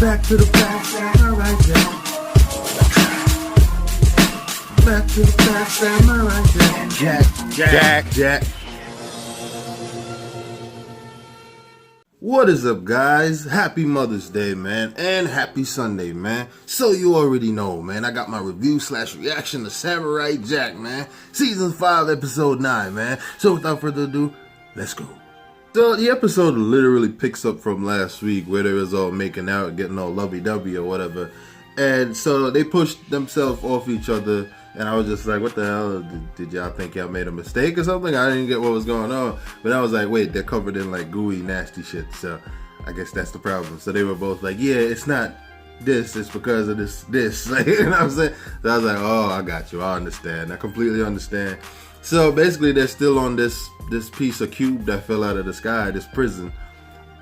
Back to the facts, am I right, Jack? Back to the facts, am I right, Jack? Jack. What is up, guys? Happy Mother's Day, man, and happy Sunday, man. So you already know, man, I got my review/reaction to Samurai Jack, man. Season 5, episode 9, man. So without further ado, let's go. So the episode literally picks up from last week where they was all making out, getting all lovey-dovey or whatever. And so they pushed themselves off each other, and I was just like, what the hell? Did y'all think y'all made a mistake or something? I didn't get what was going on. But I was like, wait, they're covered in like gooey, nasty shit. So I guess that's the problem. So they were both like, yeah, it's not this, it's because of this. Like, you know what I'm saying? So I was like, oh, I got you. I understand. I completely understand. So basically they're still on this piece of cube that fell out of the sky, this prison.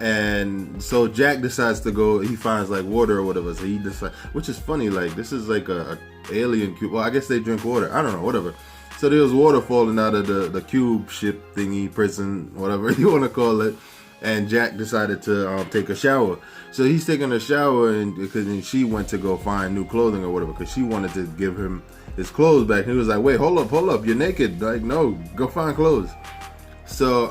And so Jack decides to go, he finds like water or whatever. So he decides, which is funny, like this is like a alien cube. Well, I guess they drink water. I don't know, whatever. So there was water falling out of the cube ship thingy, prison, whatever you want to call it. And Jack decided to take a shower. So he's taking a shower, and because she went to go find new clothing or whatever, because she wanted to give him his clothes back. And he was like, wait, hold up, you're naked. Like, no, go find clothes. So,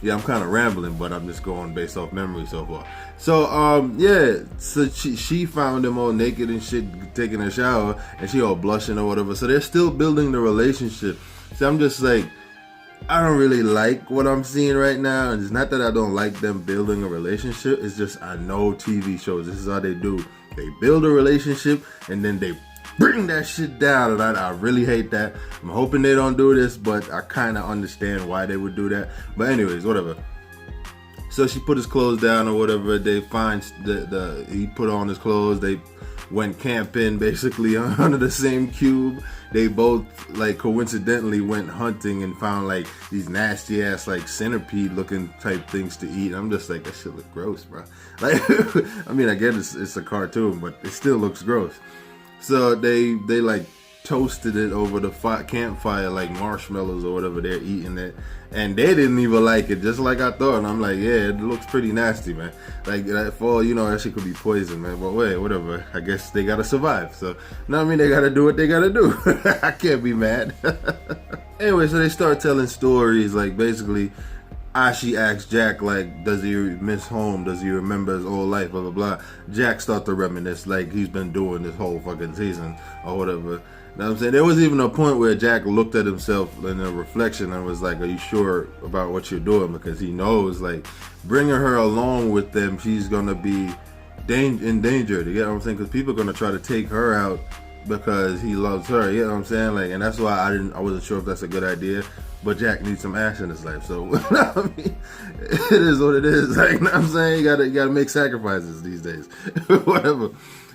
yeah, I'm kind of rambling, but I'm just going based off memory so far. So, yeah, so she found him all naked and shit, taking a shower, and she all blushing or whatever. So they're still building the relationship. So I'm just like, I don't really like what I'm seeing right now. And it's not that I don't like them building a relationship. It's just I know TV shows, this is how they do. They build a relationship, and then they bring that shit down, and I really hate that. I'm hoping they don't do this, but I kind of understand why they would do that. But anyways, whatever. So she put his clothes down or whatever. They find he put on his clothes. They went camping basically under the same cube. They both like coincidentally went hunting and found like these nasty ass like centipede looking type things to eat. I'm just like, that shit look gross, bro. Like, I mean, I get it's a cartoon, but it still looks gross. So they like toasted it over the campfire like marshmallows or whatever. They're eating it, and they didn't even like it, just like I thought. And I'm like, yeah, it looks pretty nasty, man. Like, for all you know, that shit could be poison, man. But wait, whatever. I guess they gotta survive. So, no, I mean, they gotta do what they gotta do. I can't be mad. Anyway, so they start telling stories. Like, basically, Ashi asks Jack, like, does he miss home? Does he remember his old life? Blah, blah, blah. Jack starts to reminisce like he's been doing this whole fucking season or whatever. You know what I'm saying? There was even a point where Jack looked at himself in a reflection and was like, are you sure about what you're doing? Because he knows, like, bringing her along with them, she's going to be in danger. You get what I'm saying? Because people are going to try to take her out because he loves her. You know what I'm saying? Like, and that's why I wasn't sure if that's a good idea. But Jack needs some ass in his life, so I mean, it is what it is. Like, you know what I'm saying? You gotta make sacrifices these days. Whatever.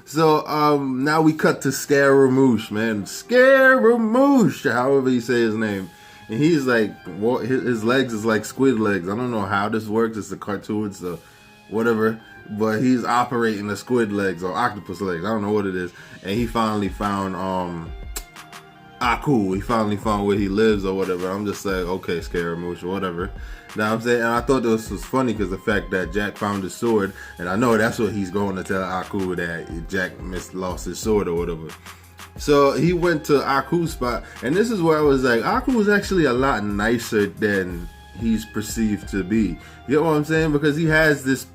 So now we cut to Scaramouche, man. Scaramouche, however you say his name. And he's like, his legs is like squid legs. I don't know how this works. It's a cartoon, so whatever. But he's operating the squid legs or octopus legs. I don't know what it is. And he finally found Aku. He finally found where he lives or whatever. I'm just like, okay, Scaramouche or whatever. Now I'm saying, and I thought this was funny because the fact that Jack found his sword, and I know that's what he's going to tell Aku, that Jack lost his sword or whatever. So he went to Aku's spot, and this is where I was like, Aku is actually a lot nicer than he's perceived to be. You know what I'm saying? Because he has this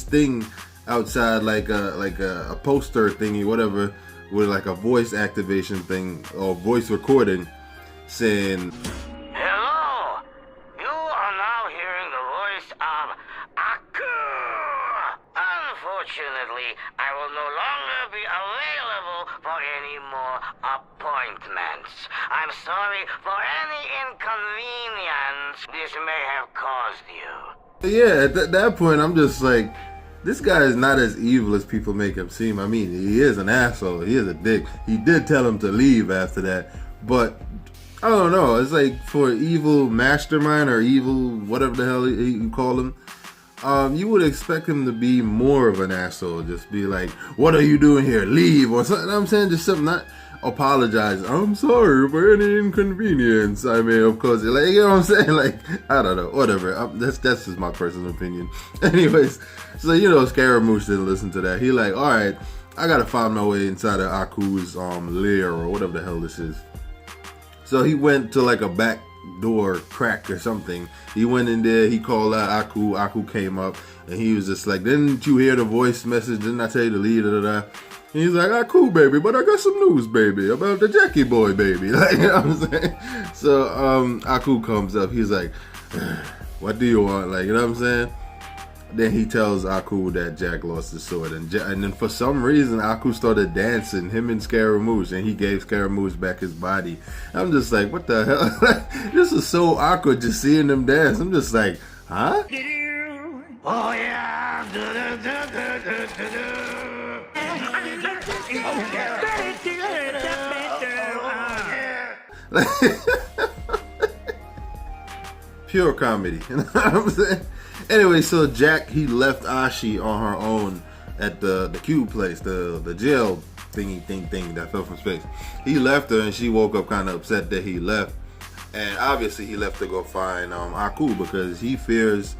thing outside, like a poster thingy, whatever, with like a voice activation thing or voice recording saying, hello, you are now hearing the voice of Aku. Unfortunately, I will no longer be available for any more appointments. I'm sorry for any inconvenience this may have caused you. Yeah, at that point I'm just like, this guy is not as evil as people make him seem. I mean, he is an asshole. He is a dick. He did tell him to leave after that. But, I don't know. It's like, for evil mastermind or evil, whatever the hell you call him, you would expect him to be more of an asshole. Just be like, what are you doing here? Leave. Or something. I'm saying just something not... apologize. I'm sorry for any inconvenience I may have caused you. Like, you know what I'm saying? Like, I don't know, whatever. That's just my personal opinion. Anyways, so Scaramouche didn't listen to that. He like, all right, I gotta find my way inside of Aku's lair or whatever the hell this is. So he went to like a back door crack or something. He went in there, he called out Aku. Aku came up and he was just like, didn't you hear the voice message? Didn't I tell you to leave? Da, da, da. And he's like, Aku, baby, but I got some news, baby, about the Jackie boy, baby. Like, you know what I'm saying? So Aku comes up, he's like, what do you want? Like, you know what I'm saying? Then he tells Aku that Jack lost his sword, and then for some reason Aku started dancing, him and Scaramouche, and he gave Scaramouche back his body. I'm just like, what the hell? This is so awkward just seeing them dance. I'm just like, huh? Oh yeah. Pure comedy. You know what I'm saying? Anyway, so Jack, he left Ashi on her own at the cube place, the jail thing that fell from space. He left her and she woke up kind of upset that he left. And obviously he left to go find Aku because he fears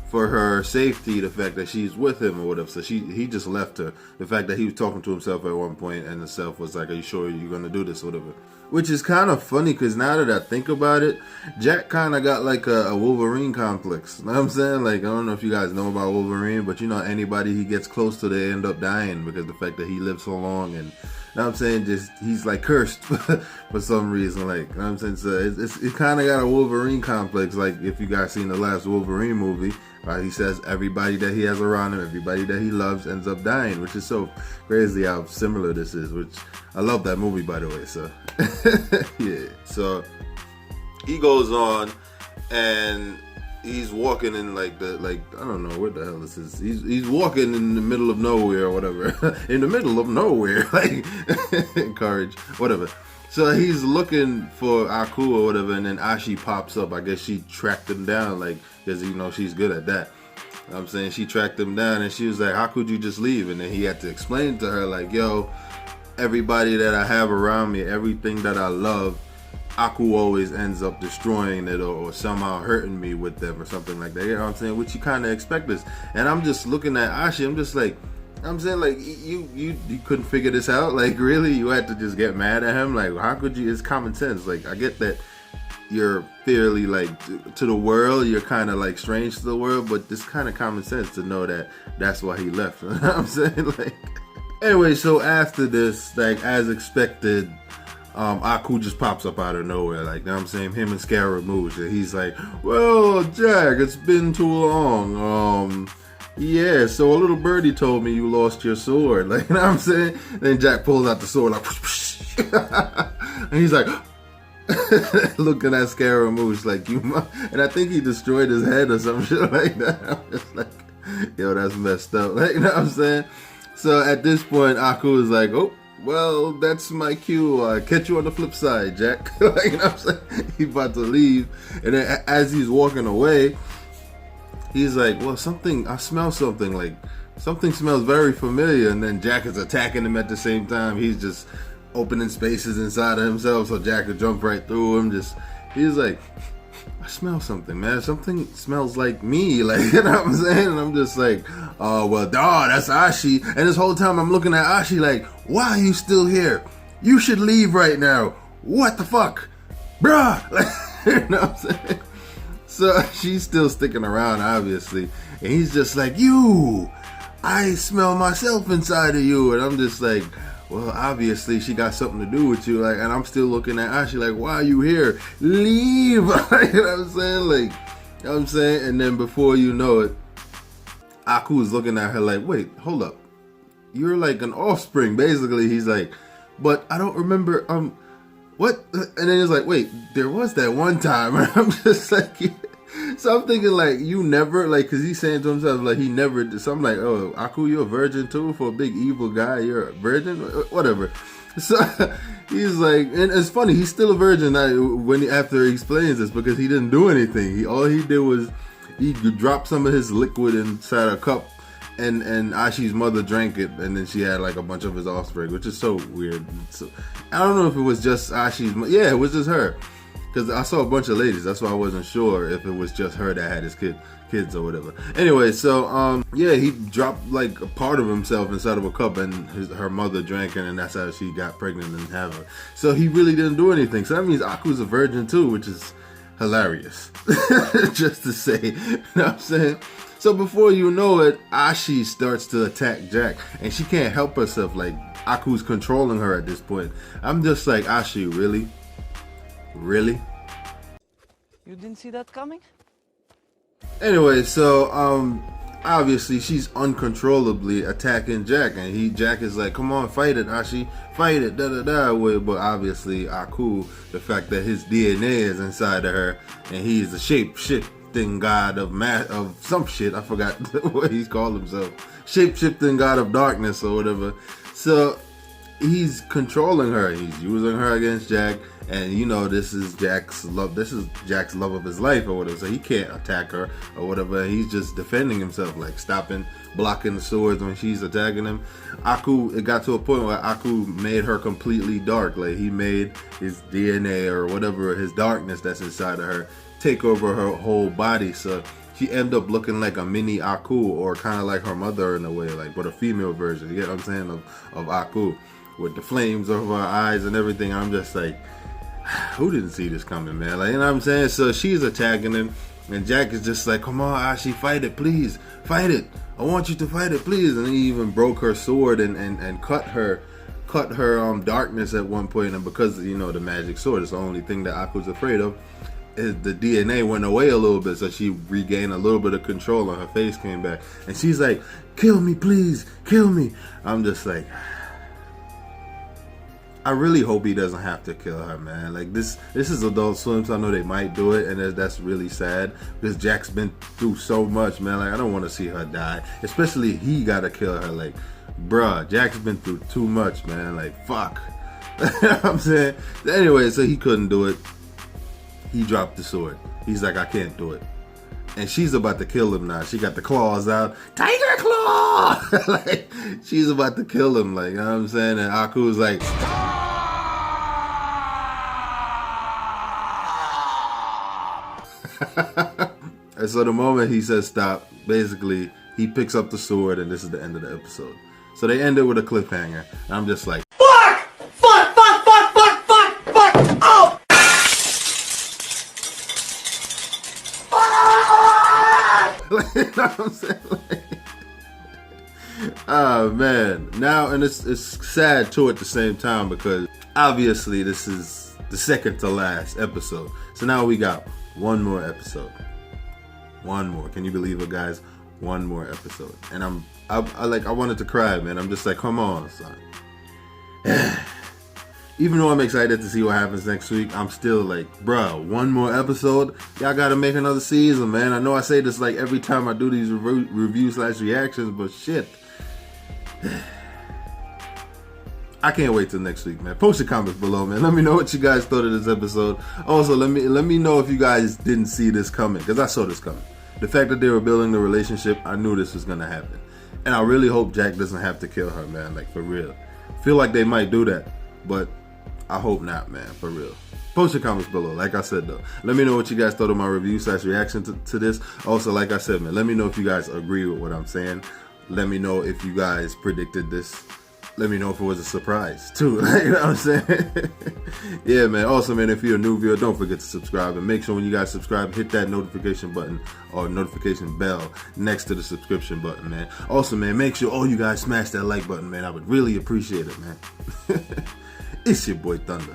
for her safety, the fact that she's with him or whatever. So he just left her. The fact that he was talking to himself at one point and the self was like, are you sure you're going to do this or whatever? Which is kind of funny because now that I think about it, Jack kind of got like a Wolverine complex. You know what I'm saying? Like, I don't know if you guys know about Wolverine, but anybody he gets close to, they end up dying because the fact that he lived so long. And, you know what I'm saying? Just, he's like cursed for some reason. Like, you know what I'm saying? So it kind of got a Wolverine complex. Like, if you guys seen the last Wolverine movie, he says everybody that he has around him, everybody that he loves ends up dying, which is so crazy how similar this is, which I love that movie, by the way. So yeah, so he goes on and he's walking in I don't know what the hell this is. He's walking in the middle of nowhere or whatever. In the middle of nowhere, like courage, whatever. So he's looking for Aku or whatever, and then Ashi pops up. I guess she tracked him down, like, because she's good at that. You know what I'm saying? She tracked him down and she was like, how could you just leave? And then he had to explain to her, like, yo, everybody that I have around me, everything that I love, Aku always ends up destroying it or somehow hurting me with them or something like that. You know what I'm saying? Which you kind of expect this. And I'm just looking at Ashi, I'm just like, I'm saying, like, you couldn't figure this out? Like, really? You had to just get mad at him? Like, how could you? It's common sense. Like, I get that you're fairly, like, to the world, you're kind of, like, strange to the world, but it's kind of common sense to know that that's why he left. You know what I'm saying? Like, anyway, so after this, like, as expected, Aku just pops up out of nowhere, like, you know what I'm saying? Him and Scaramouche, and he's like, well, Jack, it's been too long, yeah, so a little birdie told me you lost your sword. Like, you know what I'm saying? Then Jack pulls out the sword, like, whoosh, whoosh. And he's like, looking at Scaramouche, like, and I think he destroyed his head or some shit like that. I'm just like, yo, that's messed up. Like, you know what I'm saying? So at this point, Aku is like, oh, well, that's my cue. Catch you on the flip side, Jack. Like, you know what I'm saying? He's about to leave. And then as he's walking away, he's like, well, I smell something, like, something smells very familiar, and then Jack is attacking him at the same time. He's just opening spaces inside of himself so Jack could jump right through him. He's like, I smell something, man. Something smells like me, like, you know what I'm saying? And I'm just like, oh, well, dawg, that's Ashi. And this whole time I'm looking at Ashi like, why are you still here? You should leave right now. What the fuck? Bruh! Like, you know what I'm saying? So she's still sticking around, obviously. And he's just like, I smell myself inside of you. And I'm just like, well, obviously she got something to do with you. Like, and I'm still looking at Ashi like, why are you here? Leave. You know what I'm saying? Like, you know what I'm saying? And then before you know it, Aku is looking at her like, wait, hold up. You're like an offspring. Basically, he's like, but I don't remember, what? And then he's like, wait, there was that one time. And I'm just like, so I'm thinking, like, you never, like, because he's saying to himself, like, he never did. So I'm like, oh, Aku, you're a virgin too? For a big evil guy, you're a virgin? Whatever. So he's like, and it's funny, he's still a virgin after he explains this, because he didn't do anything. All he did was he dropped some of his liquid inside a cup, and Ashi's mother drank it, and then she had like a bunch of his offspring, which is so weird. So, I don't know if it was just Ashi's. Yeah, it was just her, because I saw a bunch of ladies. That's why I wasn't sure if it was just her that had his kids or whatever. Anyway, so yeah, he dropped like a part of himself inside of a cup, and her mother drank it, and that's how she got pregnant and had her. So he really didn't do anything. So that means Aku's a virgin too, which is hilarious. Just to say, you know what I'm saying? So before you know it, Ashi starts to attack Jack, and she can't help herself. Like, Aku's controlling her at this point. I'm just like, Ashi, really? Really? You didn't see that coming? Anyway, so obviously she's uncontrollably attacking Jack, and Jack is like, come on, fight it, Ashi, fight it, da da da. But obviously Aku, the fact that his DNA is inside of her, and he's a shape-shifting god of some shit, I forgot what he's called himself, shape-shifting god of darkness or whatever. So he's controlling her, he's using her against Jack. And you know, this is Jack's love of his life or whatever, so he can't attack her or whatever. He's just defending himself, like blocking the swords when she's attacking him. It got to a point where Aku made her completely dark. Like, he made his DNA or whatever, his darkness that's inside of her, take over her whole body. So she ended up looking like a mini Aku, or kind of like her mother in a way, like, but a female version, you get what I'm saying, of Aku, with the flames over her eyes and everything. I'm just like, who didn't see this coming, man? Like, you know what I'm saying? So she's attacking him, and Jack is just like, come on, Ashi, fight it, please. Fight it. I want you to fight it, please. And he even broke her sword and cut her darkness at one point. And because, you know, the magic sword is the only thing that Aku's afraid of, is the DNA went away a little bit, so she regained a little bit of control, and her face came back. And she's like, kill me, please, kill me. I'm just like, I really hope he doesn't have to kill her, man. Like, this is Adult Swim, so I know they might do it, and that's really sad, because Jack's been through so much, man. Like, I don't want to see her die, especially he gotta kill her. Like, bruh, Jack's been through too much, man. Like, fuck. You know what I'm saying? Anyway, so he couldn't do it. He dropped the sword. He's like, I can't do it. And she's about to kill him now. She got the claws out. Tiger claw! Like, she's about to kill him. Like, you know what I'm saying? And Aku's like, and so the moment he says stop, basically, he picks up the sword, and this is the end of the episode. So they end it with a cliffhanger. And I'm just like, fuck! Fuck! Fuck! Fuck! Fuck! Fuck! Fuck! Oh! Like, you know what I'm saying? Like, oh man. Now, and it's sad too at the same time, because obviously this is the second to last episode. So now we got one more episode. One more. Can you believe it, guys? One more episode. And I wanted to cry, man. I'm just like, come on, son. Even though I'm excited to see what happens next week, I'm still like, bro, one more episode? Y'all gotta make another season, man. I know I say this like every time I do these reviews/reactions, but shit. I can't wait till next week, man. Post your comments below, man. Let me know what you guys thought of this episode. Also, let me know if you guys didn't see this coming, because I saw this coming. The fact that they were building the relationship, I knew this was gonna happen. And I really hope Jack doesn't have to kill her, man. Like, for real. Feel like they might do that, but I hope not, man, for real. Post your comments below, like I said, though. Let me know what you guys thought of my review/reaction to this. Also, like I said, man, let me know if you guys agree with what I'm saying. Let me know if you guys predicted this. Let me know if it was a surprise, too. You know what I'm saying? Yeah, man. Also, man, if you're a new viewer, don't forget to subscribe. And make sure when you guys subscribe, hit that notification button or notification bell next to the subscription button, man. Also, man, make sure all you guys smash that like button, man. I would really appreciate it, man. It's your boy Thunder.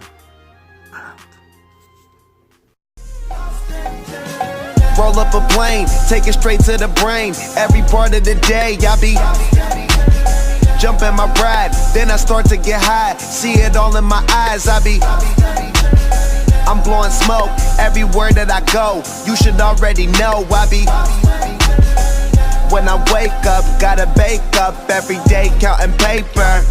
Roll up a plane, take it straight to the brain. Every part of the day, I be jump in my ride, then I start to get high. See it all in my eyes, I'm blowing smoke everywhere that I go. You should already know when I wake up, gotta bake up every day, counting paper.